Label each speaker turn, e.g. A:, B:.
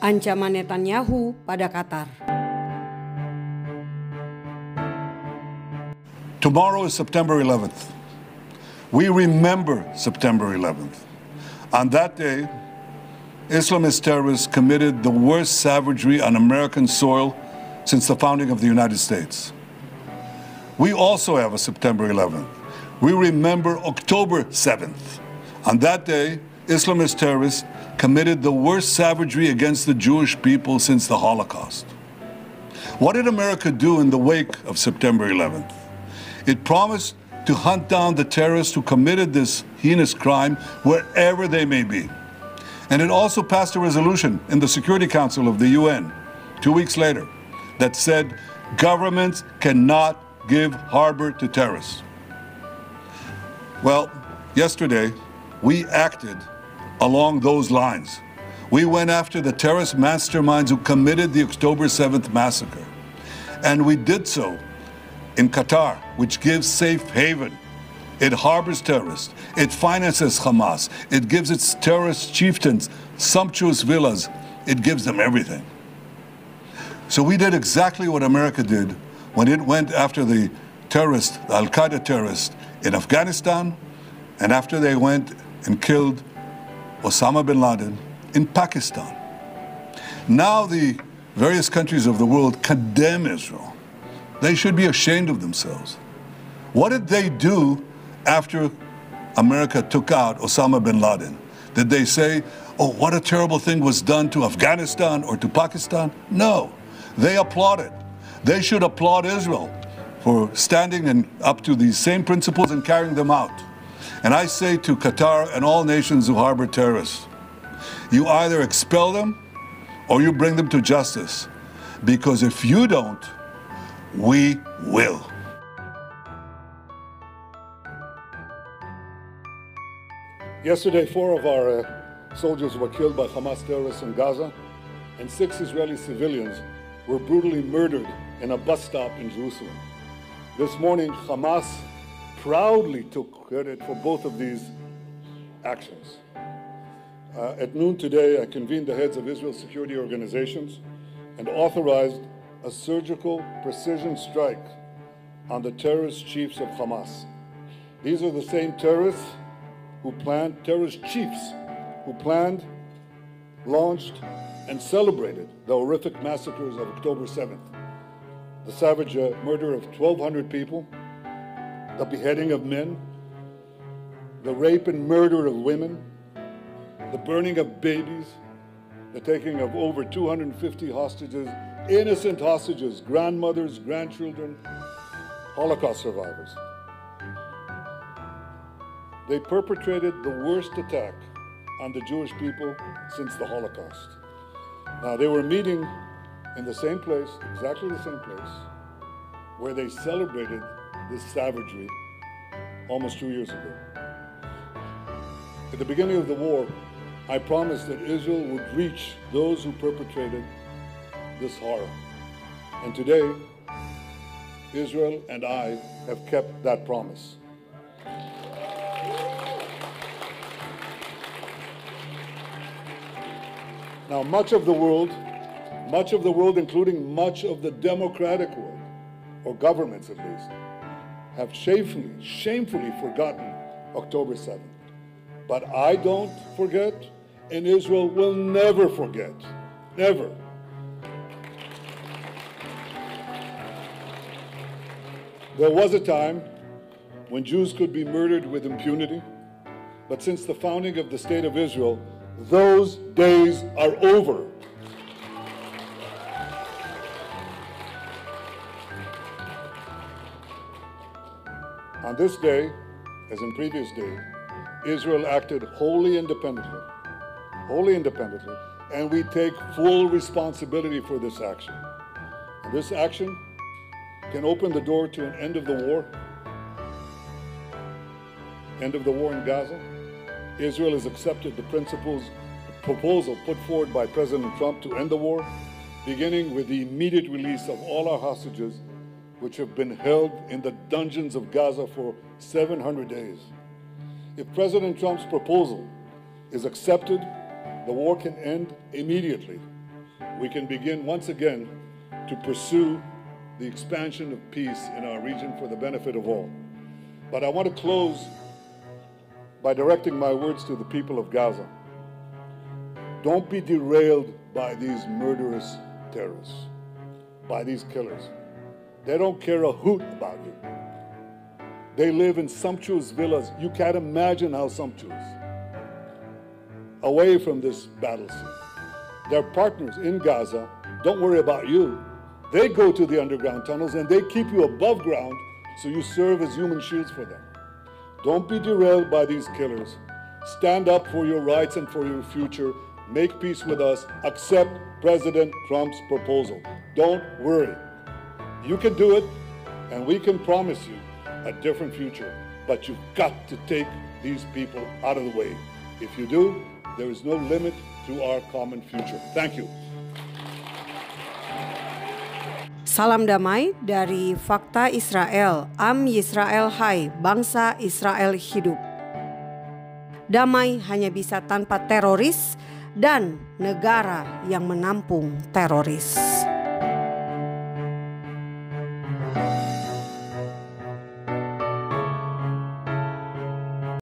A: Ancaman Netanyahu pada Qatar.
B: Tomorrow is September 11th. We remember September 11th. On that day, Islamist terrorists committed the worst savagery on American soil since the founding of the United States. We also have a September 11th. We remember October 7th. On that day, Islamist terrorists committed the worst savagery against the Jewish people since the Holocaust. What did America do in the wake of September 11th? It promised to hunt down the terrorists who committed this heinous crime wherever they may be. And it also passed a resolution in the Security Council of the UN 2 weeks later that said governments cannot give harbor to terrorists. Well, yesterday, we acted along those lines. We went after the terrorist masterminds who committed the October 7th massacre. And we did so in Qatar, which gives safe haven. It harbors terrorists. It finances Hamas. It gives its terrorist chieftains sumptuous villas. It gives them everything. So we did exactly what America did when it went after the terrorists, the Al-Qaeda terrorists in Afghanistan, and after they went and killed Osama bin Laden in Pakistan. Now the various countries of the world condemn Israel. They should be ashamed of themselves. What did they do after America took out Osama bin Laden? Did they say, oh, what a terrible thing was done to Afghanistan or to Pakistan? No, they applauded. They should applaud Israel for standing up to these same principles and carrying them out. And I say to Qatar and all nations who harbor terrorists, you either expel them or you bring them to justice. Because if you don't, we will.
C: Yesterday, 4 of our soldiers were killed by Hamas terrorists in Gaza, and 6 Israeli civilians were brutally murdered in a bus stop in Jerusalem. This morning, Hamas proudly took credit for both of these actions. At noon today, I convened the heads of Israel's security organizations and authorized a surgical precision strike on the terrorist chiefs of Hamas. These are the same terrorist chiefs who planned, launched, and celebrated the horrific massacres of October 7th. The savage murder of 1,200 people, the beheading of men, the rape and murder of women, the burning of babies, the taking of over 250 hostages, innocent hostages, grandmothers, grandchildren, Holocaust survivors. They perpetrated the worst attack on the Jewish people since the Holocaust. Now, they were meeting in the same place, exactly the same place, where they celebrated this savagery almost 2 years ago. At the beginning of the war, I promised that Israel would reach those who perpetrated this horror. And today, Israel and I have kept that promise. Now, much of the world, including much of the democratic world, or governments at least, have shamefully forgotten October 7th. But I don't forget, and Israel will never forget, never. There was a time when Jews could be murdered with impunity, but since the founding of the State of Israel, those days are over. On this day, as in previous days, Israel acted wholly independently, and we take full responsibility for this action. And this action can open the door to an end of the war in Gaza. Israel has accepted the proposal put forward by President Trump to end the war, beginning with the immediate release of all our hostages, which have been held in the dungeons of Gaza for 700 days. If President Trump's proposal is accepted, the war can end immediately, we can begin once again to pursue the expansion of peace in our region for the benefit of all. But I want to close by directing my words to the people of Gaza. Don't be derailed by these murderous terrorists, by these killers. They don't care a hoot about you. They live in sumptuous villas. You can't imagine how sumptuous. Away from this battle scene. Their partners in Gaza don't worry about you. They go to the underground tunnels and they keep you above ground so you serve as human shields for them. Don't be derailed by these killers. Stand up for your rights and for your future. Make peace with us. Accept President Trump's proposal. Don't worry. You can do it, and we can promise you a different future. But you've got to take these people out of the way. If you do, there is no limit to our common future. Thank you.
A: Salam damai dari Fakta Israel. Am Yisrael Hai, bangsa Israel hidup. Damai hanya bisa tanpa teroris dan negara yang menampung teroris.